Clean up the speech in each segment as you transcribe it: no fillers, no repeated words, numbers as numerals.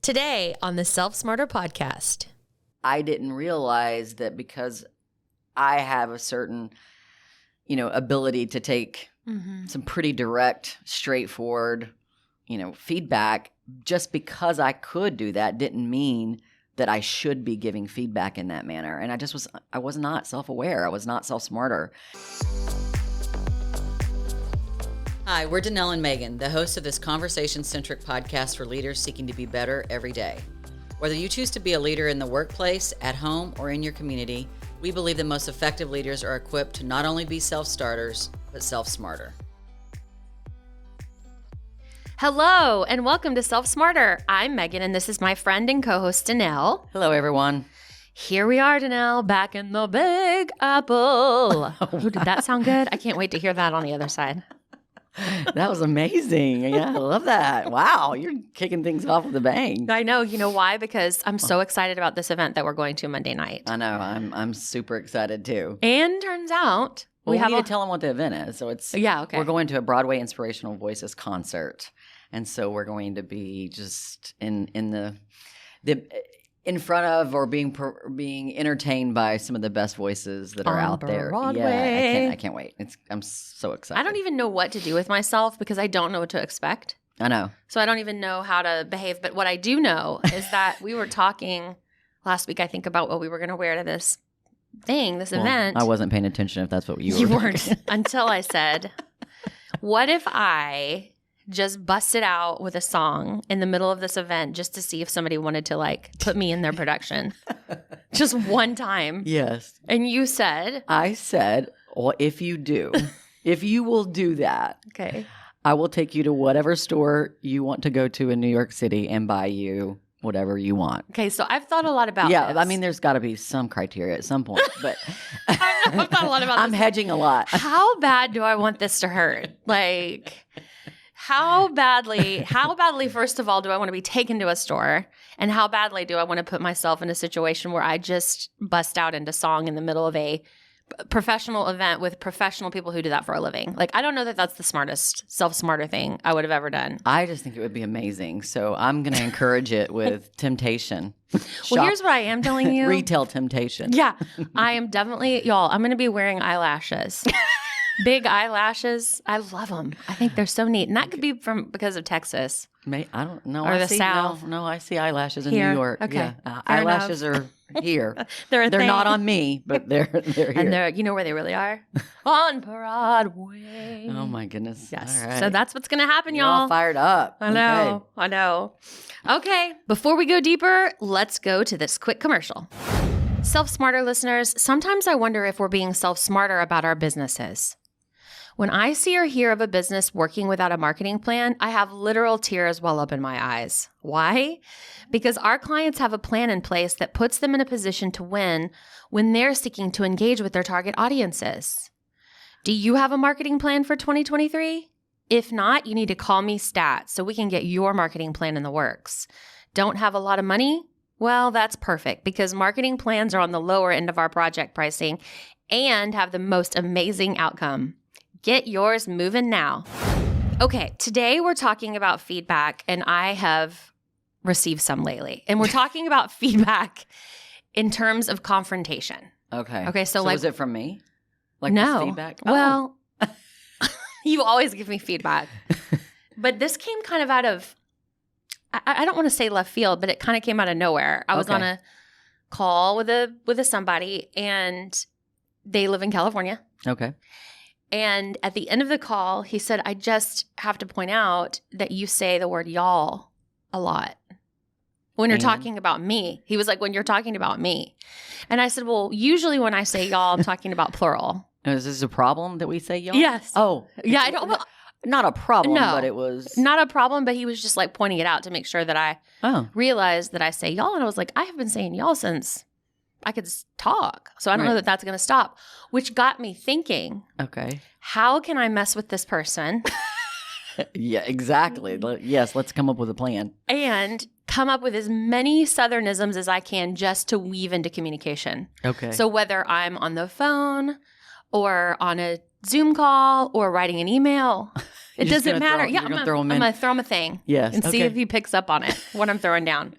Today on the Self Smarter podcast. I didn't realize that because I have a certain, ability to take some pretty direct, straightforward, feedback, just because I could do that didn't mean that I should be giving feedback in that manner. And I was not self-aware. I was not self-smarter. Hi, we're Danelle and Megan, the hosts of this conversation-centric podcast for leaders seeking to be better every day. Whether you choose to be a leader in the workplace, at home, or in your community, we believe the most effective leaders are equipped to not only be self-starters, but self-smarter. Hello, and welcome to Self Smarter. I'm Megan, and this is my friend and co-host, Danelle. Hello, everyone. Here we are, Danelle, back in the Big Apple. Oh, did that sound good? I can't wait to hear that on the other side. That was amazing. Yeah, I love that. Wow, you're kicking things off with a bang. I know. You know why? Because I'm so excited about this event that we're going to Monday night. I know. I'm super excited too. And turns out we need to tell them what the event is. So we're going to a Broadway Inspirational Voices concert, and so we're going to be just in front of or being entertained by some of the best voices that are out there. Broadway. Yeah, I can't wait. I'm so excited. I don't even know what to do with myself because I don't know what to expect. I know. So I don't even know how to behave. But what I do know is that we were talking last week, I think, about what we were going to wear to this event. I wasn't paying attention if that's what you were. Weren't until I said, what if I just busted out with a song in the middle of this event just to see if somebody wanted to put me in their production. Just one time. Yes. And you said? I said, well, if you will do that, okay, I will take you to whatever store you want to go to in New York City and buy you whatever you want. Okay, so I've thought a lot about this. Yeah, I mean, there's got to be some criteria at some point, but I've thought a lot about I'm hedging a lot. How bad do I want this to hurt? How badly, first of all, do I want to be taken to a store? And how badly do I want to put myself in a situation where I just bust out into song in the middle of a professional event with professional people who do that for a living? I don't know that that's the smartest, self-smarter thing I would have ever done. I just think it would be amazing. So I'm going to encourage it with temptation. Well, here's what I am telling you. Retail temptation. Yeah. I am definitely, y'all, I'm going to be wearing eyelashes. Big eyelashes. I love them. I think they're so neat. And that could be because of Texas. I don't know. Or the South. No, I see eyelashes in here. New York. Okay. Yeah. Eyelashes are here. They're not on me, but they're here. And you know where they really are? On Broadway. Oh my goodness. Yes. All right. So that's what's going to happen, You're y'all. all fired up. I know. Okay. I know. Okay. Before we go deeper, let's go to this quick commercial. Self-smarter listeners, sometimes I wonder if we're being self-smarter about our businesses. When I see or hear of a business working without a marketing plan, I have literal tears well up in my eyes. Why? Because our clients have a plan in place that puts them in a position to win when they're seeking to engage with their target audiences. Do you have a marketing plan for 2023? If not, you need to call me Stat so we can get your marketing plan in the works. Don't have a lot of money? Well, that's perfect because marketing plans are on the lower end of our project pricing and have the most amazing outcome. Get yours moving now. Okay, today we're talking about feedback, and I have received some lately. And we're talking about feedback in terms of confrontation. Okay, so was it from me? No. This feedback? Well, you always give me feedback. But this came kind of out of, I don't want to say left field, but it kind of came out of nowhere. I was on a call with a somebody, and they live in California. Okay. And at the end of the call, he said, I just have to point out that you say the word y'all a lot when you're talking about me. He was like, when you're talking about me. And I said, well, usually when I say y'all, I'm talking about plural. Is this a problem that we say y'all? Yes. Oh. Yeah, I don't. Not a problem, no, but it was. Not a problem, but he was just pointing it out to make sure that I realized that I say y'all. And I was like, I have been saying y'all since I could talk. So I don't know that that's going to stop, which got me thinking, okay, how can I mess with this person? Yeah, exactly. Yes, let's come up with a plan. And come up with as many Southernisms as I can just to weave into communication. Okay. So whether I'm on the phone or on a Zoom call or writing an email, It doesn't matter. You're going to throw him in. I'm going to throw him a thing. Yes. And see if he picks up on it, what I'm throwing down.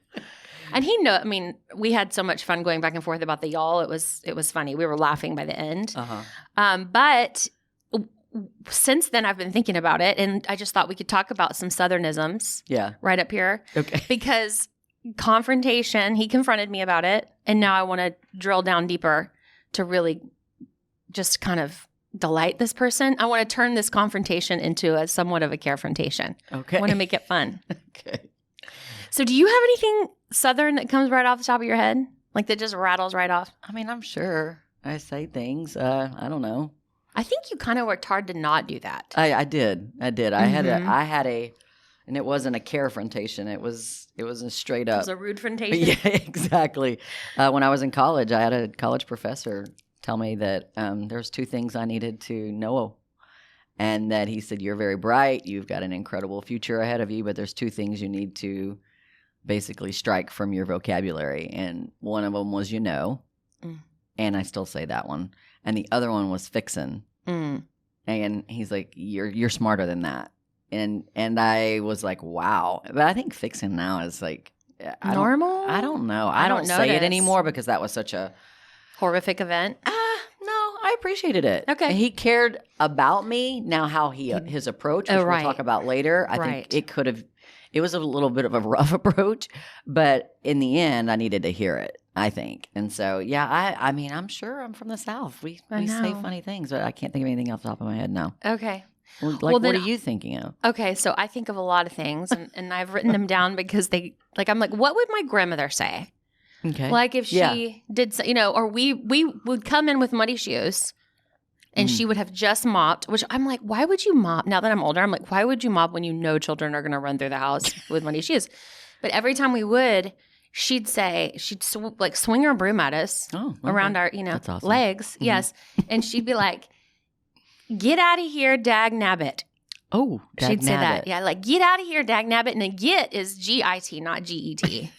And we had so much fun going back and forth about the y'all. It was funny. We were laughing by the end. But since then, I've been thinking about it, and I just thought we could talk about some Southernisms. Yeah. Right up here. Okay. Because confrontation, he confronted me about it, and now I want to drill down deeper to really just kind of delight this person. I want to turn this confrontation into a somewhat of a care-frontation. Okay. I want to make it fun. Okay. So do you have anything Southern that comes right off the top of your head? Like that just rattles right off? I mean, I'm sure I say things. I don't know. I think you kind of worked hard to not do that. I did. I had a, and it wasn't a care-frontation. It was a straight up. It was a rude frontation. Yeah, exactly. When I was in college, I had a college professor tell me that there's two things I needed to know. And that he said, you're very bright. You've got an incredible future ahead of you, but there's two things you need to basically strike from your vocabulary. And one of them was, and I still say that one. And the other one was fixin'. And he's like, you're smarter than that. And I was like, wow. But I think fixin' now is like normal. I don't know. I don't say it anymore because that was such a horrific event. No, I appreciated it. Okay. He cared about me. Now how his approach, which we'll talk about later, I think it was a little bit of a rough approach, but in the end, I needed to hear it, I think. And so, yeah, I mean, I'm sure I'm from the South. We say funny things, but I can't think of anything off the top of my head now. Okay. Well, what are you thinking of? Okay, so I think of a lot of things, and I've written them down because I'm like, what would my grandmother say? Okay. Like if she did, or we would come in with muddy shoes and she would have just mopped, which I'm like, why would you mop? Now that I'm older, I'm like, why would you mop when you know children are going to run through the house with muddy shoes? But every time we would, she'd swing her broom at us around our, awesome. legs. Mm-hmm. Yes. And she'd be like, get out of here, dag nabbit. Oh, dag she'd say nabbit. that. Yeah. Like, get out of here, dag nabbit. And then get is G-I-T, not G-E-T.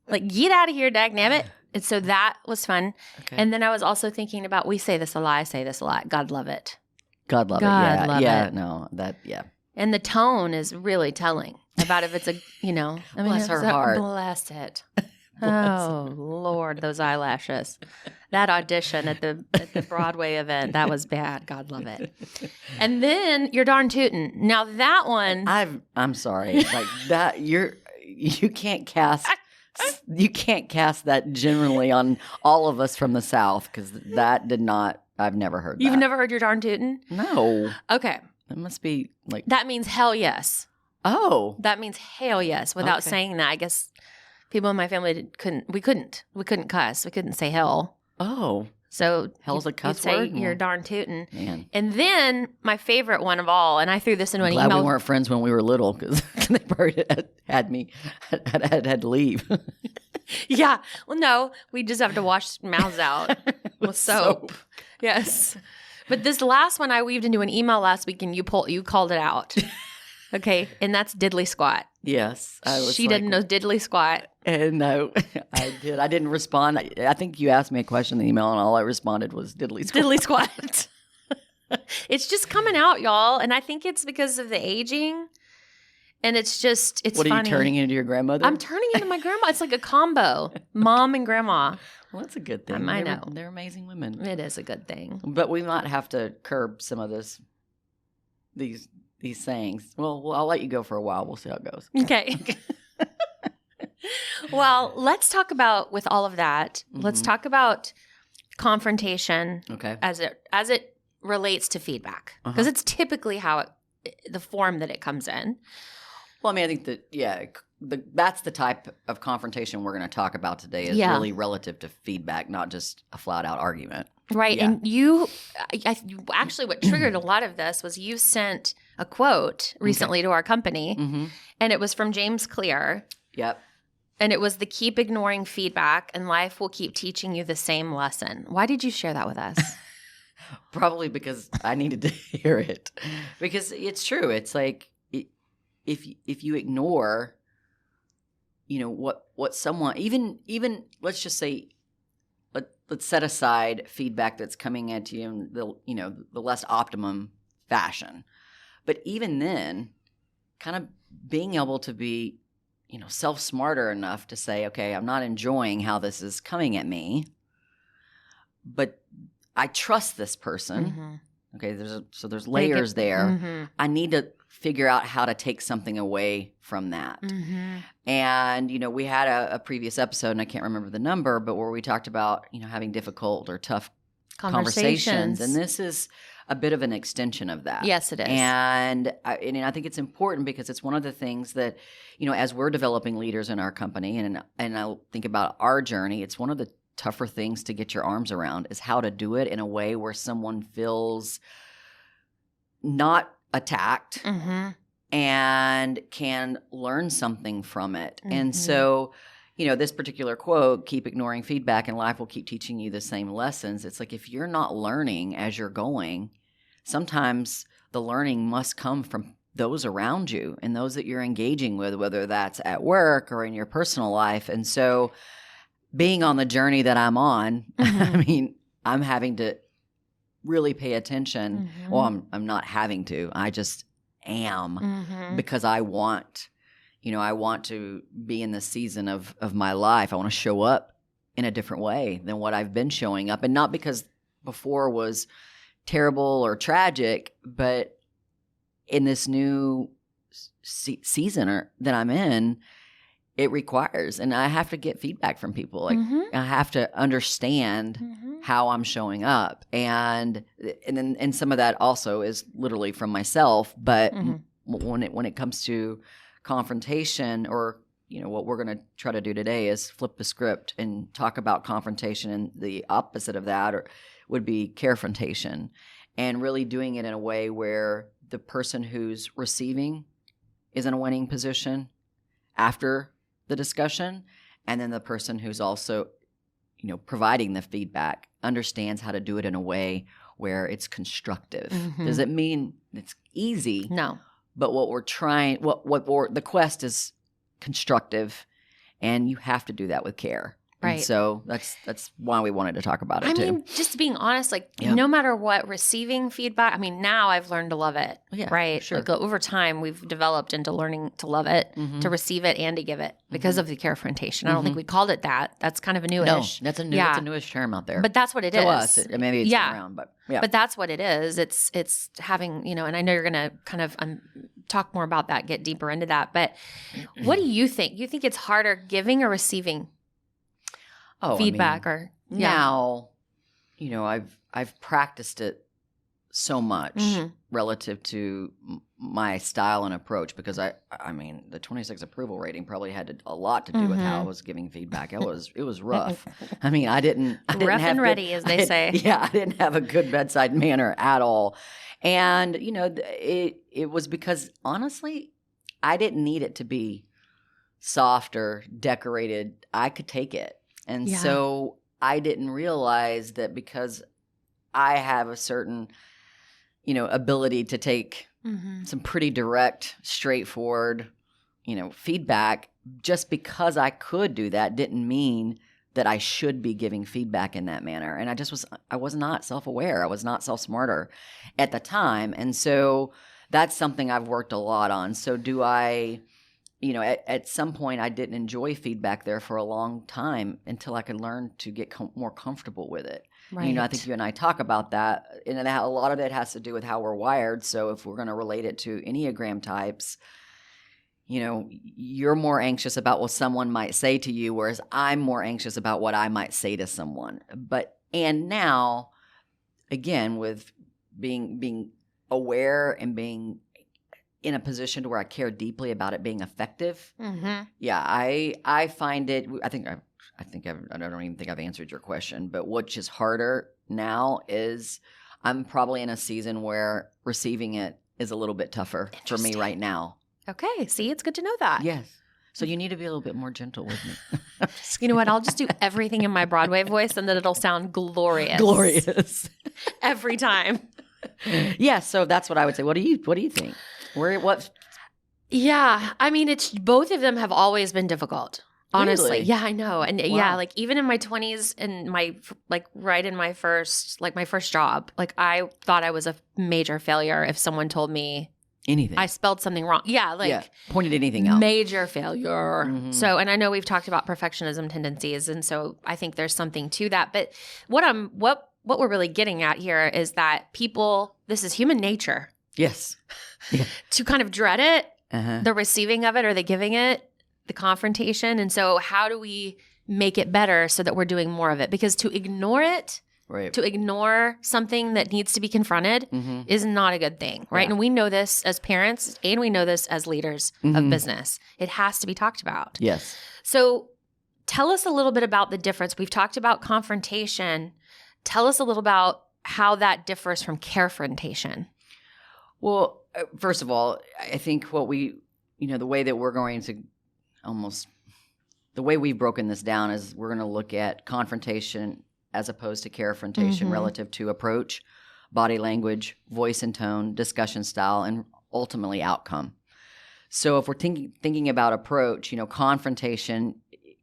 Like, get out of here, dag nabbit. And so that was fun. Okay. And then I was also thinking about, we say this a lot, I say this a lot, God love it. God love it. Yeah. Love it. No, that, yeah. And the tone is really telling about if it's a, bless her heart. Bless it. Oh, Lord, those eyelashes. That audition at the Broadway event, that was bad. God love it. And then you're darn tootin'. Now that one. I'm sorry. Like that, you can't cast that generally on all of us from the South because that did not, I've never heard that. You've never heard your darn tootin'? No. Okay. It must be like. That means hell yes. Oh. That means hell yes without saying that. I guess people in my family couldn't cuss. We couldn't say hell. Oh. So hell's a cuss word? Say you're darn tootin'. Man. And then my favorite one of all, and I threw this into an email. Glad we weren't friends when we were little because they probably had to leave. Yeah. Well, no, we just have to wash mouths out with soap. Yes. But this last one I weaved into an email last week, and you called it out. Okay, and that's diddly squat. Yes, she didn't know diddly squat. No, I did. I didn't respond. I think you asked me a question in the email, and all I responded was diddly squat. Diddly squat. It's just coming out, y'all, and I think it's because of the aging. And it's What funny. Are you turning into your grandmother? I'm turning into my grandma. It's like a combo, mom and grandma. Well, that's a good thing. I know. They're amazing women. It is a good thing. But we might have to curb some of these sayings. Well, I'll let you go for a while. We'll see how it goes. Okay. Well, let's talk about, with all of that, let's talk about confrontation as it relates to feedback. Because it's typically the form that it comes in. Well, I mean, I think that, that's the type of confrontation we're going to talk about today is really relative to feedback, not just a flat-out argument. Right. Yeah. And you actually, what triggered a lot of this was you sent a quote recently to our company, and it was from James Clear. Yep. And it was the keep ignoring feedback and life will keep teaching you the same lesson. Why did you share that with us? Probably because I needed to hear it. Because it's true. It's like if you ignore, what someone even let's just say let's set aside feedback that's coming at you in the less optimum fashion. But even then, kind of being able to be, self-smarter enough to say, okay, I'm not enjoying how this is coming at me, but I trust this person. Mm-hmm. Okay, there's layers there. Mm-hmm. I need to figure out how to take something away from that. Mm-hmm. And, we had a previous episode, and I can't remember the number, but where we talked about, having difficult or tough conversations. And this is a bit of an extension of that. Yes, it is. And I think it's important because it's one of the things that, as we're developing leaders in our company, and I think about our journey, it's one of the tougher things to get your arms around is how to do it in a way where someone feels not attacked Mm-hmm. and can learn something from it. Mm-hmm. And so, this particular quote, keep ignoring feedback and life will keep teaching you the same lessons. It's like if you're not learning as you're going, sometimes the learning must come from those around you and those that you're engaging with, whether that's at work or in your personal life. And so being on the journey that I'm on, Mm-hmm. I'm having to really pay attention. Mm-hmm. Well, I'm not having to. I just am Mm-hmm. because I want to be in the season of my life. I want to show up in a different way than what I've been showing up. And not because before was terrible or tragic, but in this new season that I'm in, it requires, and I have to get feedback from people. Like Mm-hmm. I have to understand Mm-hmm. how I'm showing up, and some of that also is literally from myself. But Mm-hmm. when it comes to confrontation, or what we're going to try to do today is flip the script and talk about confrontation, and the opposite of that would be care-frontation, and really doing it in a way where the person who's receiving is in a winning position after the discussion, and then the person who's also providing the feedback understands how to do it in a way where it's constructive. Mhm. Does it mean it's easy? No. But what the quest is constructive, and you have to do that with care. Right. And so that's why we wanted to talk about it I too. mean, just being honest, like Yeah. no matter what, receiving feedback, now I've learned to love it. Yeah, Right. sure. Like over time, we've developed into learning to love it, Mhm. to receive it and to give it because of the care-frontation. I don't think we called it that. That's kind of a No, newish. that's a newish term out there. But that's what it is. to us, maybe it's Yeah. been around, but yeah. But that's what it is. It's having, and I know you're going to kind of talk more about that, get deeper into that. But what do you think? You think it's harder giving or receiving feedback or now, I've practiced it so much Mhm. relative to my style and approach, because the 26 approval rating probably had a lot to do with how I was giving feedback. It was rough. I didn't rough have and good- ready, as they say. Yeah, I didn't have a good bedside manner at all. And it was because honestly, I didn't need it to be soft or decorated. I could take it. And Yeah. so I didn't realize that because I have a certain, ability to take Mhm. some pretty direct, straightforward, feedback, just because I could do that didn't mean that I should be giving feedback in that manner. And I was not self-aware. I was not self-smarter at the time. And so that's something I've worked a lot on. So do I, at some point I didn't enjoy feedback there for a long time until I could learn to get more comfortable with it. Right. I think you and I talk about that, and a lot of it has to do with how we're wired. So if we're going to relate it to Enneagram types, you're more anxious about what someone might say to you, whereas I'm more anxious about what I might say to someone. And now, again, with being aware and being in a position to where I care deeply about it being effective, Mhm. yeah, I find it. I don't even think I've answered your question, but which is harder now is I'm probably in a season where receiving it is a little bit tougher for me Interesting. right now. Okay. See, it's good to know that. Yes. So you need to be a little bit more gentle with me. You know what? I'll just do everything in my Broadway voice and then it'll sound glorious. Glorious. Every time. Yeah. So that's what I would say. What do you think? What? Yeah. It's both of them have always been difficult. Honestly. Really? Yeah, I know. And yeah, Wow. like even in my 20s and right in my first job, I thought I was a major failure if someone told me anything. I spelled something wrong. Yeah, like pointed anything out. Major failure. So, and I know we've talked about perfectionism tendencies, and so I think there's something to that. But what we're really getting at here is that people, this is human nature. Yes. To kind of dread it, the receiving of it or the giving it, the confrontation. And so how do we make it better so that we're doing more of it? Because to ignore it, to ignore something that needs to be confronted is not a good thing, right? Yeah. And we know this as parents, and we know this as leaders of business. It has to be talked about. Yes. So tell us a little bit about the difference. We've talked about confrontation. Tell us a little about how that differs from care-frontation. Well, first of all, I think what we, the way that we're going to the way we've broken this down is we're going to look at confrontation as opposed to care-frontation relative to approach, body language, voice and tone, discussion style, and ultimately outcome. So if we're thinking about approach, confrontation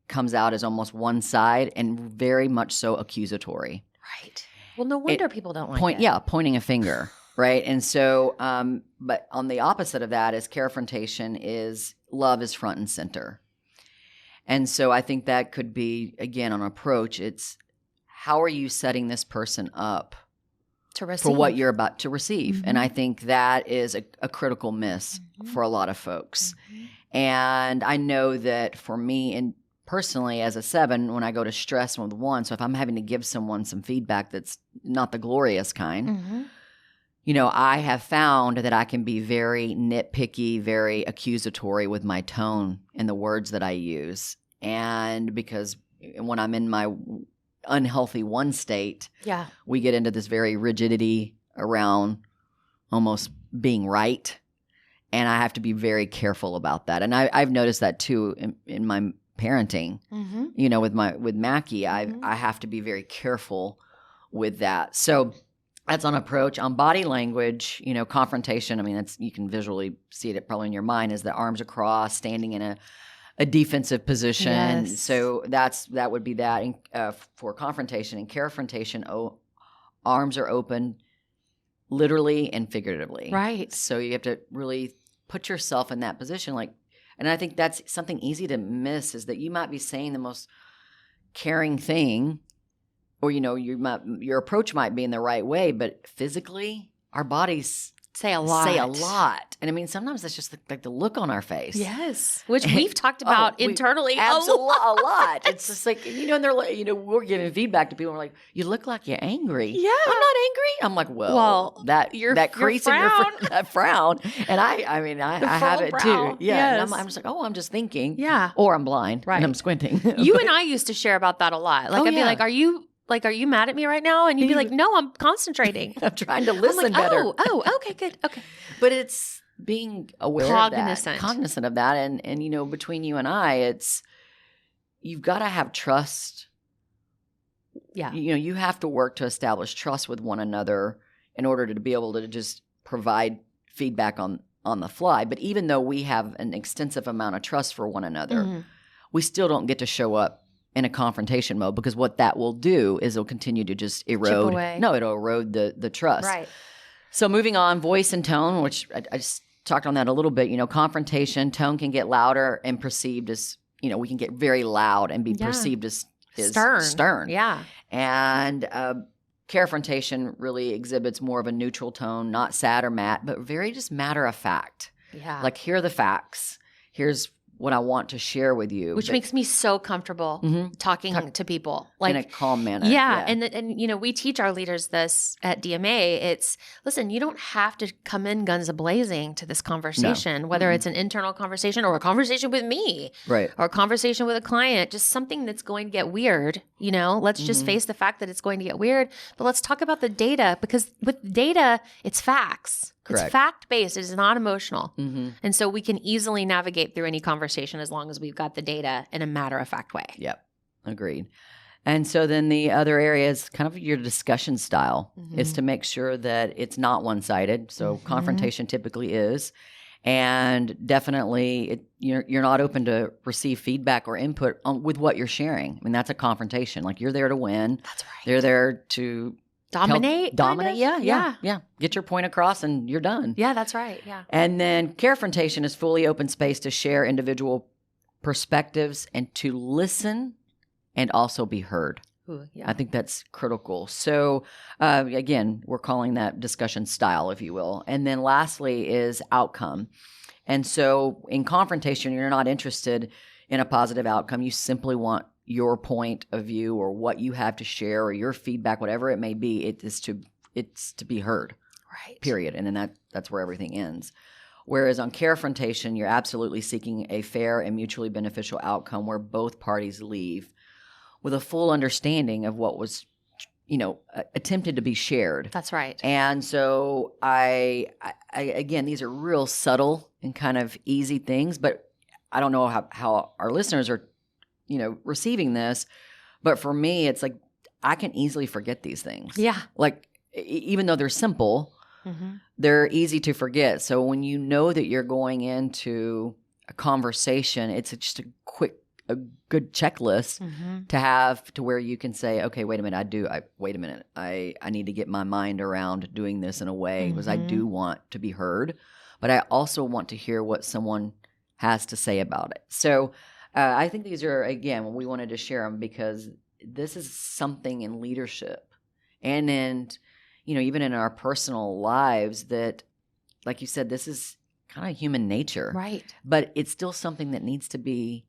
comes out as almost one side and very much so accusatory. Right. Well, no wonder people don't like it. Yeah, pointing a finger. Right. And so, but on the opposite of that is care-frontation is love is front and center. And so I think that could be, again, on approach, it's how are you setting this person up for what you're about to receive? And I think that is a critical miss for a lot of folks. And I know that for me, and personally as a 7, when I go to stress with 1, so if I'm having to give someone some feedback that's not the glorious kind, I have found that I can be very nitpicky, very accusatory with my tone and the words that I use. And because when I'm in my unhealthy 1 state, we get into this very rigidity around almost being right. And I have to be very careful about that. And I've noticed that too in my parenting, with Mackie, I have to be very careful with that. So that's on approach. On body language, confrontation, I mean, that's, you can visually see it probably in your mind, is the arms across, standing in a defensive position. Yes. So that would be that for confrontation. And care-frontation, arms are open literally and figuratively. Right. So you have to really put yourself in that position. And I think that's something easy to miss, is that you might be saying the most caring thing, or your approach might be in the right way, but physically our bodies say a lot. And I mean, sometimes that's just like the look on our face. Yes. Which we've talked about internally a lot. It's just like, and they're like, we're giving feedback to people. We're like, you look like you're angry. Yeah. I'm not angry. I'm like, well that crease in your frown. And I have it too. Yeah. Yes. And I'm just like, I'm just thinking. Yeah. Or I'm blind. Right. And I'm squinting. You and I used to share about that a lot. Like, I'd be like, are you mad at me right now? And you'd be like, no, I'm concentrating. I'm trying to listen better. Okay, good. Okay. But it's being aware cognizant of that. And between you and I, it's, you've got to have trust. Yeah. You have to work to establish trust with one another in order to be able to just provide feedback on the fly. But even though we have an extensive amount of trust for one another, we still don't get to show up in a confrontation mode, because what that will do is it'll continue to just erode. Chip away. No, it'll erode the trust. Right. So moving on, voice and tone, which I just talked on that a little bit. confrontation, tone can get louder and perceived as, we can get very loud and be perceived as stern. Yeah. And care-frontation really exhibits more of a neutral tone, not sad or mad, but very just matter of fact. Yeah. Like, here are the facts. Here's what I want to share with you. Which makes me so comfortable talking to people. Like, in a calm manner. Yeah. And we teach our leaders this at DMA. It's, listen, you don't have to come in guns a-blazing to this conversation, whether it's an internal conversation or a conversation with me. Right. Or a conversation with a client, just something that's going to get weird. Let's just face the fact that it's going to get weird. But let's talk about the data, because with data, it's facts. Correct. It's fact-based. It is not emotional. And so we can easily navigate through any conversation as long as we've got the data in a matter-of-fact way. Yep. Agreed. And so then the other area is kind of your discussion style, is to make sure that it's not one-sided. So confrontation typically is. And definitely you're not open to receive feedback or input with what you're sharing. I mean, that's a confrontation. Like, you're there to win. That's right. They're there to Dominate? Dominate. Kind of? Yeah. Get your point across and you're done. Yeah, that's right. Yeah. And then Care-frontation is fully open space to share individual perspectives and to listen and also be heard. Ooh, yeah. I think that's critical. So, again, we're calling that discussion style, if you will. And then lastly is outcome. And so in confrontation, you're not interested in a positive outcome. You simply want your point of view or what you have to share or your feedback, whatever it may be. It's to be heard, Right. period. And then that's where everything ends. Whereas on Care-frontation, you're absolutely seeking a fair and mutually beneficial outcome where both parties leave with a full understanding of what was, attempted to be shared. That's right. And so I again, these are real subtle and kind of easy things, but I don't know how our listeners are, receiving this. But for me, it's like I can easily forget these things. Yeah. Like even though they're simple, Mm-hmm. they're easy to forget. So when you know that you're going into a conversation, it's just a good checklist Mm-hmm. to have to where you can say, okay, wait a minute. I need to get my mind around doing this in a way because I do want to be heard, but I also want to hear what someone has to say about it. So I think these are, again, we wanted to share them because this is something in leadership and in, even in our personal lives that, like you said, this is kind of human nature. Right. But it's still something that needs to be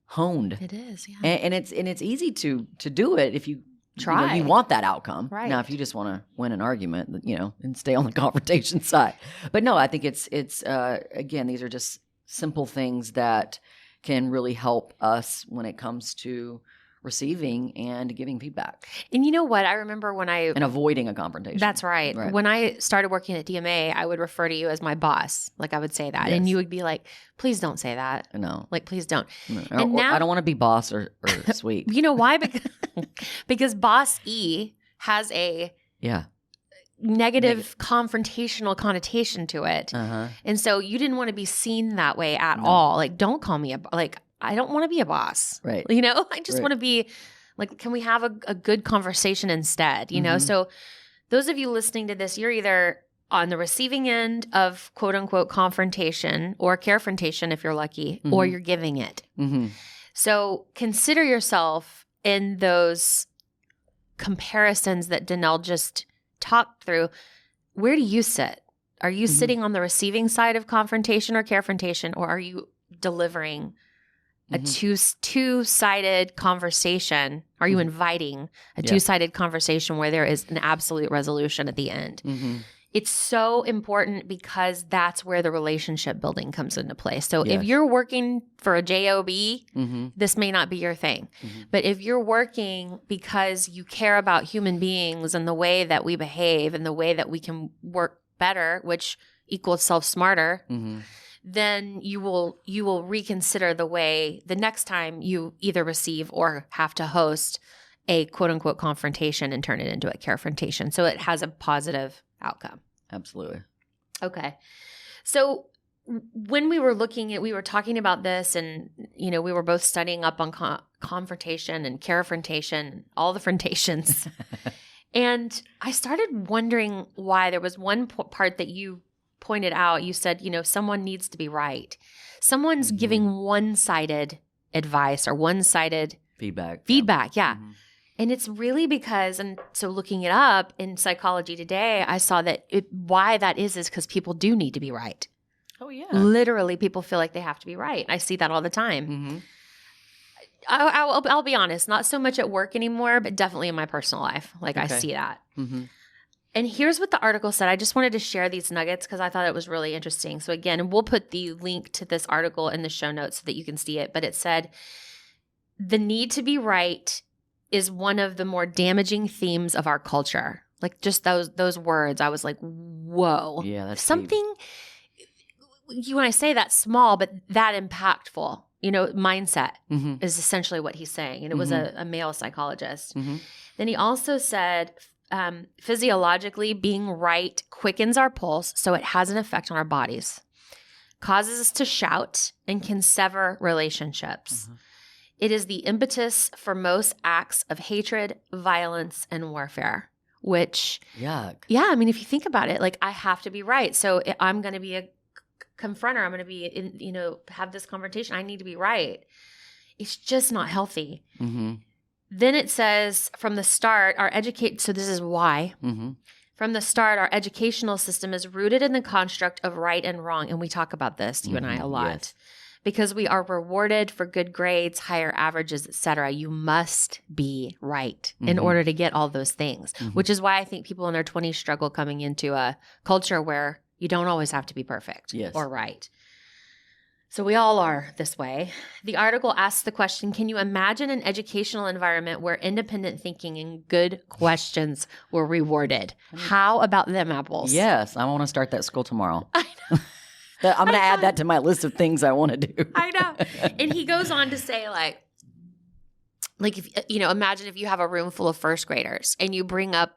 honed. It is. Yeah. And it's easy to do it if you Try. you want that outcome. Right. Now, if you just want to win an argument, and stay on the confrontation side. But no, I think it's again, these are just simple things that can really help us when it comes to receiving and giving feedback And you know what? I remember when and avoiding a confrontation. That's right. Right. When I started working at DMA, I would refer to you as my boss. Like I would say that. And Yes. you would be like, please don't say that. No. Like, please don't. And now- I don't want to be boss or sweet. You know why? Because boss E has a Yeah. negative confrontational connotation to it. Uh-huh. And so you didn't want to be seen that way at No. all. Like, don't call me I don't want to be a boss. Right. I just Right. want to be like, can we have a good conversation instead? Mhm. So those of you listening to this, you're either on the receiving end of quote unquote confrontation or Care-frontation if you're lucky, or Mhm. you're giving it. Mm-hmm. So consider yourself in those comparisons that Danelle just talked through. Where do you sit? Are you Mhm. sitting on the receiving side of confrontation or Care-frontation, or are you delivering a two-sided conversation? Are you Mhm. inviting a Yeah. two-sided conversation where there is an absolute resolution at the end? Mm-hmm. It's so important because that's where the relationship building comes into play. So if Yes. you're working for a JOB, Mm-hmm. this may not be your thing. Mhm. But if you're working because you care about human beings and the way that we behave and the way that we can work better, which equals self-smarter, Mm-hmm. then you will reconsider the next time you either receive or have to host a quote unquote confrontation and turn it into a Care-frontation. So it has a positive outcome. Absolutely. Okay. So when we were talking about this and, we were both studying up on confrontation and Care-frontation, all the frontations. And I started wondering why there was one part that you pointed out. You said, someone needs to be right. Someone's Mhm. giving one-sided advice or one-sided Feedback. yeah. Mhm. And it's really because, and so looking it up in Psychology Today, I saw that why that is because people do need to be right. Oh, yeah. Literally, people feel like they have to be right. I see that all the time. Mm-hmm. I'll be honest, not so much at work anymore, but definitely in my personal life. Like I Okay. see that. Mm-hmm. And here's what the article said. I just wanted to share these nuggets because I thought it was really interesting. So again, we'll put the link to this article in the show notes so that you can see it. But it said, the need to be right is one of the more damaging themes of our culture. Like just those words, I was like, whoa. Yeah, that's something. When I say that small, but that impactful, mindset Mm-hmm. is essentially what he's saying. And it was a male psychologist. Mm-hmm. Then he also said, physiologically, being right quickens our pulse, so it has an effect on our bodies, causes us to shout, and can sever relationships. Mhm. It is the impetus for most acts of hatred, violence, and warfare. which, Yuck. yeah, I mean, if you think about it, like I have to be right. So I'm going to be a confronter. I'm going to be, have this confrontation. I need to be right. It's just not healthy. Mm-hmm. Then it says from the start, so this is why. Mm-hmm. From the start, our educational system is rooted in the construct of right and wrong. And we talk about this, you and I, a lot. Yes. Because we are rewarded for good grades, higher averages, etc. You must be right in order to get all those things, which is why I think people in their 20s struggle coming into a culture where you don't always have to be perfect or right. So we all are this way. The article asks the question, can you imagine an educational environment where independent thinking and good questions were rewarded? How about them apples? Yes, I want to start that school tomorrow. I know. I'm going to add that to my list of things I want to do. I know. And he goes on to say like if, imagine if you have a room full of first graders and you bring up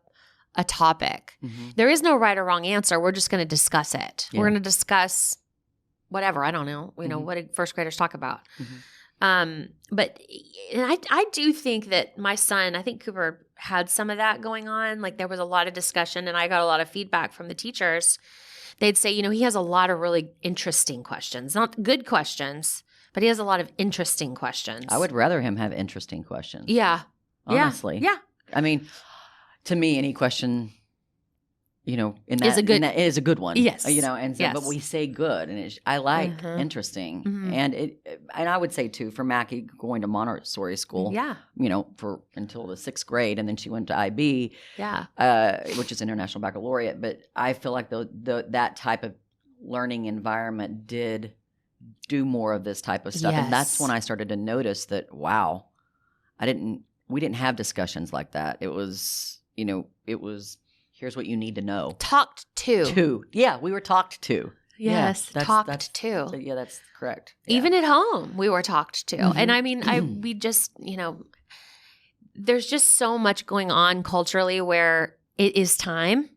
a topic. There is no right or wrong answer. We're just going to discuss it. Yeah. We're going to discuss whatever. I don't know. What did first graders talk about? But I do think that my son, I think Cooper had some of that going on. Like there was a lot of discussion and I got a lot of feedback from the teachers. They'd say, he has a lot of really interesting questions, not good questions, but he has a lot of interesting questions. I would rather him have interesting questions. Yeah. Honestly. Yeah. I mean, to me, any question, is a good one. Yes. And so, but we say good, and I like interesting, and I would say too for Mackie going to Montessori school, until the 6th grade, and then she went to IB, which is International Baccalaureate. But I feel like that type of learning environment did do more of this type of stuff, and that's when I started to notice that we didn't have discussions like that. It was, here's what you need to know. Talked to. Yeah, we were talked to. Yes, talked to. Yeah, that's correct. Yeah. Even at home, we were talked to. And I mean, we just, there's just so much going on culturally where it is time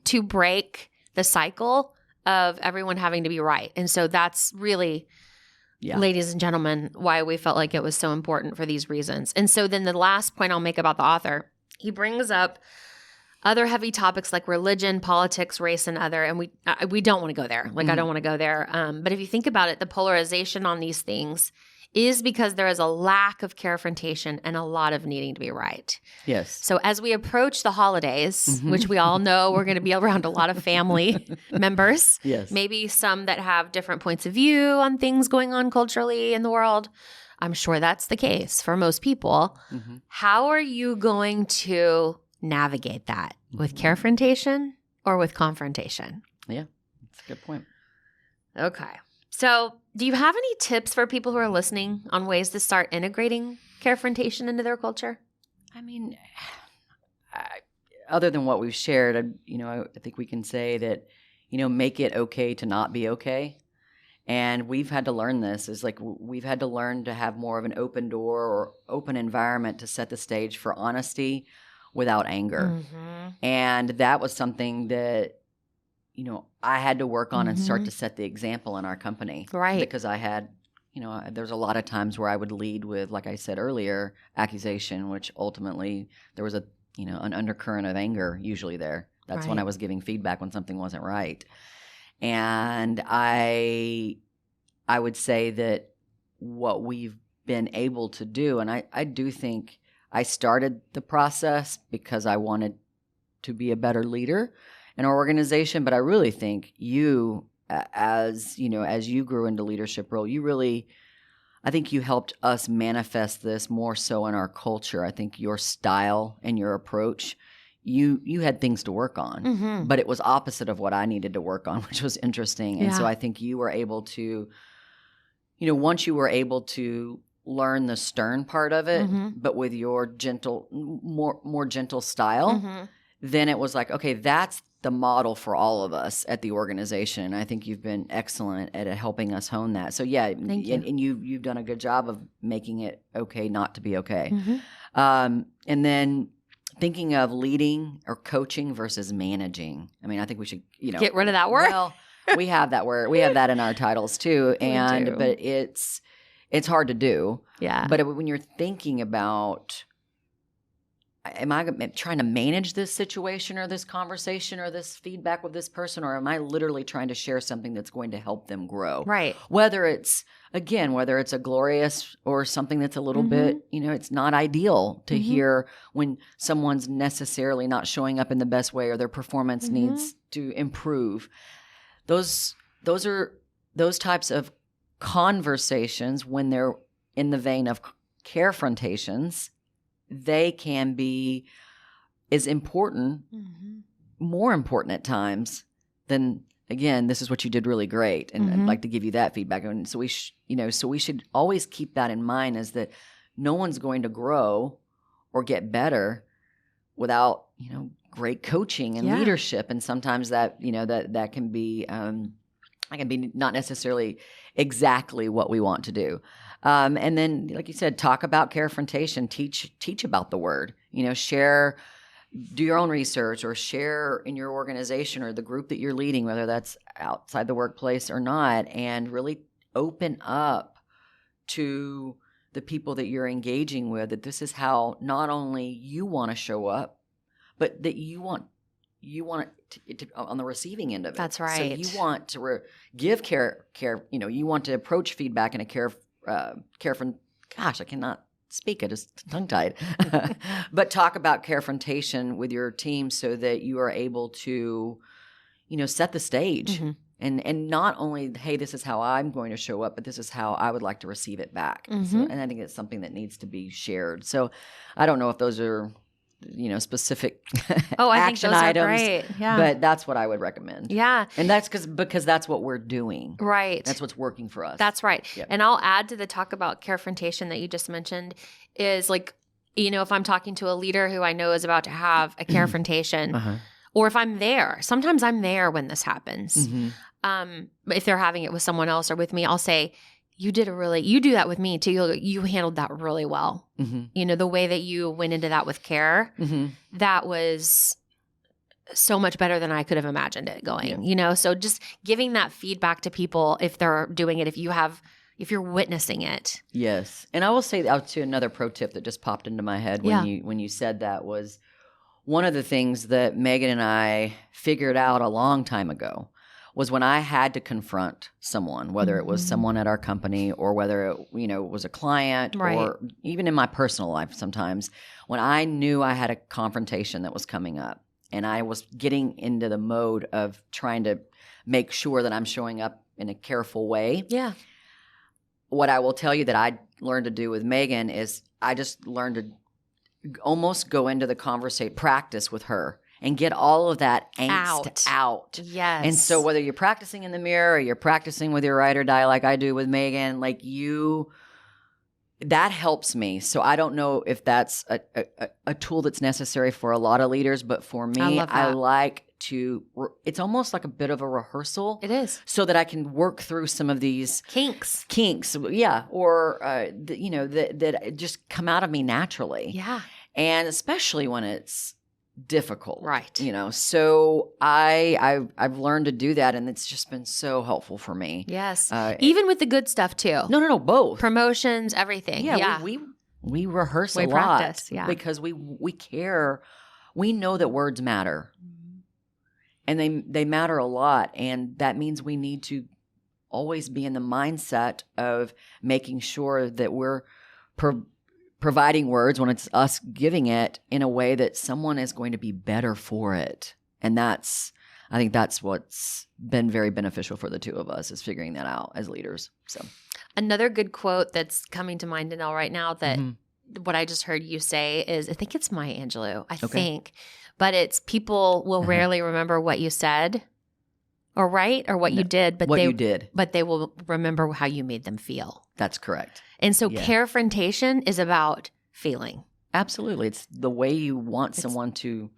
to break the cycle of everyone having to be right. And so that's really, ladies and gentlemen, why we felt like it was so important for these reasons. And so then the last point I'll make about the author, he brings up other heavy topics like religion, politics, race, and other. And we don't want to go there. Like, I don't want to go there. But if you think about it, the polarization on these things is because there is a lack of care-frontation and a lot of needing to be right. Yes. So as we approach the holidays, which we all know we're going to be around a lot of family members, maybe some that have different points of view on things going on culturally in the world. I'm sure that's the case for most people. How are you going to navigate that with care-frontation or with confrontation? Yeah, that's a good point. Okay. So do you have any tips for people who are listening on ways to start integrating care-frontation into their culture? I mean, other than what we've shared, I think we can say that, make it okay to not be okay. And we've had to learn this. Is like we've had to learn to have more of an open door or open environment to set the stage for honesty without anger. And that was something that, I had to work on and start to set the example in our company. Right. Because I had, there's a lot of times where I would lead with, like I said earlier, accusation, which ultimately there was an undercurrent of anger usually there. That's when I was giving feedback when something wasn't right. And I would say that what we've been able to do, and I do think I started the process because I wanted to be a better leader in our organization, but I really think you, as you grew into leadership role, I think you helped us manifest this more so in our culture. I think your style and your approach, you had things to work on, but it was opposite of what I needed to work on, which was interesting. And so I think you were able to, once you were able to learn the stern part of it, but with your gentle, more gentle style, then it was like, okay, that's the model for all of us at the organization. I think you've been excellent at helping us hone that. So Thank you. And you've done a good job of making it okay not to be okay. And then thinking of leading or coaching versus managing. I mean, I think we should, get rid of that word. Well, we have that word. We have that in our titles too. But it's hard to do. Yeah. But when you're thinking about am I trying to manage this situation or this conversation or this feedback with this person, or am I literally trying to share something that's going to help them grow? Right. Whether it's a glorious or something that's a little bit, it's not ideal to hear when someone's necessarily not showing up in the best way or their performance needs to improve. Those are those types of conversations, when they're in the vein of care-frontations, they can be as important, more important at times than, again, this is what you did really great, and I'd like to give you that feedback. And so we should always keep that in mind, is that no one's going to grow or get better without, great coaching and leadership. And sometimes that, that can be not necessarily exactly what we want to do. And then, like you said, talk about care-frontation, teach about the word, share, do your own research, or share in your organization or the group that you're leading, whether that's outside the workplace or not, and really open up to the people that you're engaging with, that this is how not only you want to show up, but that you want it to, on the receiving end of it. That's right. So you want to give care, you want to approach feedback in a care from, gosh, I cannot speak. I just tongue-tied. But talk about care-frontation with your team so that you are able to, set the stage. And not only, hey, this is how I'm going to show up, but this is how I would like to receive it back. So, and I think it's something that needs to be shared. So I don't know if those are, specific I action think those items, are great. Yeah. but that's what I would recommend. Yeah. And that's because that's what we're doing. Right. That's what's working for us. That's right. Yep. And I'll add to the talk about care-frontation that you just mentioned is, like, if I'm talking to a leader who I know is about to have a care-frontation, or if I'm there, sometimes I'm there when this happens. If they're having it with someone else or with me, I'll say, you do that with me too. You handled that really well. The way that you went into that with care, that was so much better than I could have imagined it going, so just giving that feedback to people if they're doing it, if you're witnessing it. Yes. And I will say out to another pro tip that just popped into my head when you said that, was one of the things that Megan and I figured out a long time ago was when I had to confront someone, whether it was someone at our company or whether it, was a client, or even in my personal life sometimes, when I knew I had a confrontation that was coming up and I was getting into the mode of trying to make sure that I'm showing up in a careful way. Yeah. What I will tell you that I learned to do with Megan is I just learned to almost go into the practice with her and get all of that angst out. Yes. And so whether you're practicing in the mirror or you're practicing with your ride or die like I do with Megan, that helps me. So I don't know if that's a tool that's necessary for a lot of leaders, but for me, I like to, it's almost like a bit of a rehearsal. It is. So that I can work through some of these kinks. Yeah. Or, that just come out of me naturally. Yeah. And especially when it's difficult. Right. So I've learned to do that, and it's just been so helpful for me. Yes. Even with the good stuff too. No, both. Promotions, everything. Yeah. We rehearse a lot. Practice, because we care. We know that words matter. And they matter a lot, and that means we need to always be in the mindset of making sure that we're providing words when it's us giving it in a way that someone is going to be better for it. And I think that's what's been very beneficial for the two of us, is figuring that out as leaders. So another good quote that's coming to mind, Danelle, right now, that what I just heard you say is, I think it's Maya Angelou, think, but it's, people will rarely remember what you said or what you did, but they will remember how you made them feel. That's correct. And so care-frontation is about feeling. Absolutely. It's the way you want someone to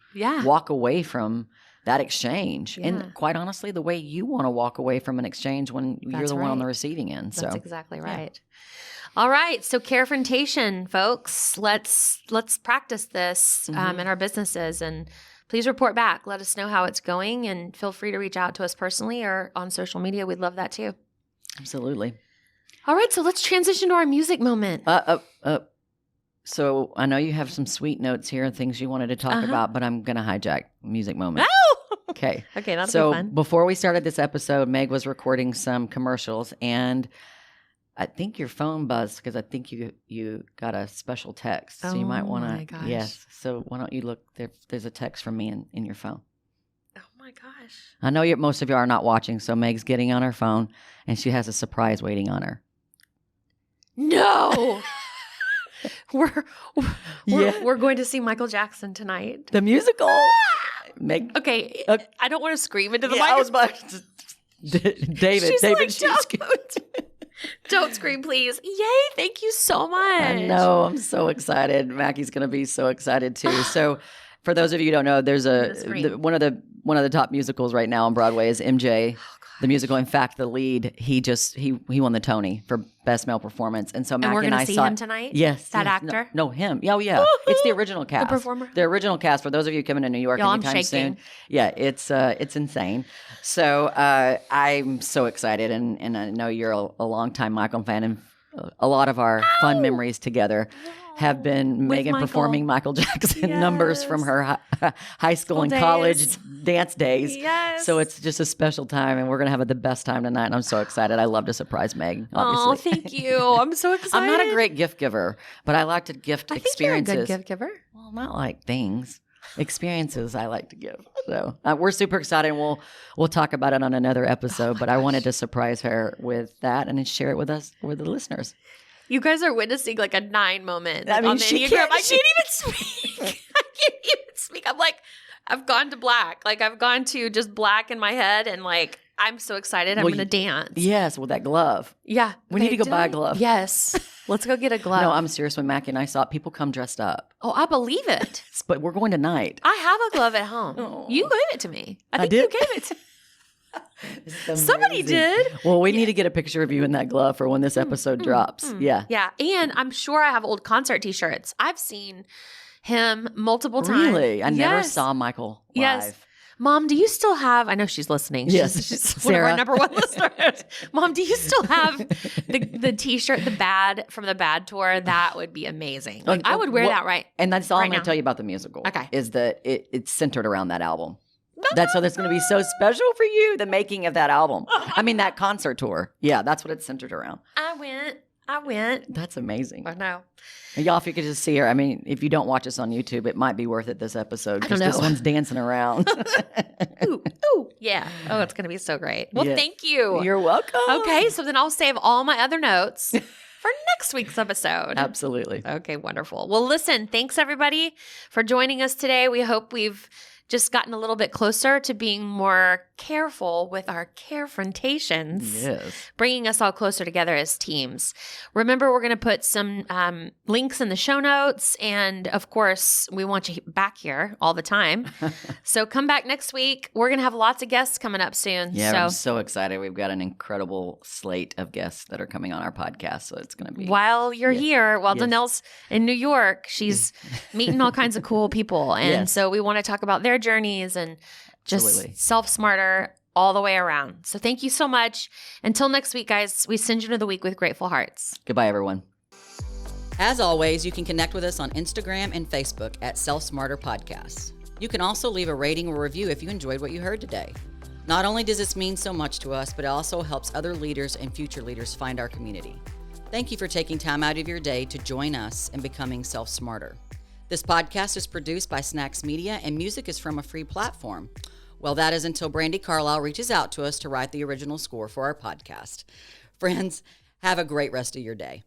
walk away from that exchange. Yeah. And quite honestly, the way you want to walk away from an exchange when you're the one on the receiving end. That's exactly right. Yeah. All right. So care-frontation, folks, let's practice this in our businesses, and please report back. Let us know how it's going, and feel free to reach out to us personally or on social media. We'd love that too. Absolutely. All right, so let's transition to our music moment. So I know you have some sweet notes here and things you wanted to talk about, but I'm going to hijack music moment. Oh! Okay. Okay, that'll So be fun. before we started this episode, Meg was recording some commercials, and I think your phone buzzed because I think you got a special text. So you might want to. Oh my gosh. Yes. So why don't you look? There's a text from me in your phone. Oh my gosh. I know most of you are not watching, so Meg's getting on her phone, and she has a surprise waiting on her. No. Yeah. We're going to see Michael Jackson tonight. The musical. Meg. Okay, I don't want to scream into the Yeah, I was microphone. about to, David. She's David. like, she's Don't scream, please. Yay, thank you so much. I know. I'm so excited. Mackie's going to be so excited too. So, for those of you who don't know, there's one of the top musicals right now on Broadway is MJ. The musical. In fact, the lead, he won the Tony for Best Male Performance. And so And Mackie we're and going I to see saw him tonight? Yes. That yes. actor? No, him. Yeah, yeah. It's the original cast. performer? The original cast. For those of you coming to New York Y'all, I'm anytime shaking. soon. Yeah, it's insane. So I'm so excited. And I know you're a longtime Michael fan. And a lot of our fun memories together have been With Megan Michael. performing Michael Jackson numbers from her high school and days. college dance days. Yes. So it's just a special time, and we're going to have the best time tonight. And I'm so excited. I love to surprise Meg, Oh, obviously. thank you. I'm so excited. I'm not a great gift giver, but I like to gift I think experiences. you're a good gift giver. Well, not like things. Experiences I like to give. So we're super excited, and we'll talk about it on another episode. But I wanted to surprise her with that and then share it with the listeners. You guys are witnessing like a 9 moment I mean, on the she Enneagram. can't- I can't even speak. I can't even speak. I'm like, I've gone to black. Like I've gone to just black in my head, and like I'm so excited. I'm Well, going to dance. Yes, with that glove. Yeah. We need to go did buy a I? glove. Yes. Let's go get a glove. No, I'm serious. When Mackie and I saw it, people come dressed up. Oh, I believe it. But we're going tonight. I have a glove at home. Oh. You gave it to me. I I think did? you gave it to It's Somebody amazing. did. Well, we need to get a picture of you in that glove for when this episode drops. Yeah. Yeah. And I'm sure I have old concert t-shirts. I've seen him multiple times. Really? I never Yes. saw Michael live. Yes. Mom, do you still have, I know she's listening. Yes. She's one of our Sarah. number one listeners. Mom, do you still have the t-shirt, the Bad from the Bad tour? That would be amazing. Like, I would wear Well, that right. And that's all right I'm going now. to tell you about the musical. Okay. Is that it's centered around that album. That's so that's going to be so special for you, the making of that album. I mean, that concert tour. Yeah, that's what it's centered around. I went. That's amazing. I know. And y'all, if you could just see her, I mean, if you don't watch us on YouTube, it might be worth it this episode because I this know. one's dancing around. Ooh, ooh. Yeah. Oh, it's going to be so great. Well, Yeah. thank you. You're welcome. Okay, so then I'll save all my other notes for next week's episode. Absolutely. Okay, wonderful. Well, listen, thanks everybody for joining us today. We hope we've just gotten a little bit closer to being more careful with our care-frontations, Yes. bringing us all closer together as teams. Remember, we're going to put some links in the show notes. And of course, we want you back here all the time. So come back next week. We're going to have lots of guests coming up soon. Yeah, I'm so so excited. We've got an incredible slate of guests that are coming on our podcast. So it's going to be. while you're Yes. here, while Yes. Danelle's in New York, she's meeting all kinds of cool people. And Yes. so we want to talk about their journeys and just Absolutely. self-smarter all the way around. So thank you so much. Until next week, guys, we send you to the week with grateful hearts. Goodbye, everyone. As always, you can connect with us on Instagram and Facebook at Self Smarter Podcasts. You can also leave a rating or review if you enjoyed what you heard today. Not only does this mean so much to us, but it also helps other leaders and future leaders find our community. Thank you for taking time out of your day to join us in becoming self-smarter. This podcast is produced by Snacks Media, and music is from a free platform. Well, that is until Brandy Carlisle reaches out to us to write the original score for our podcast. Friends, have a great rest of your day.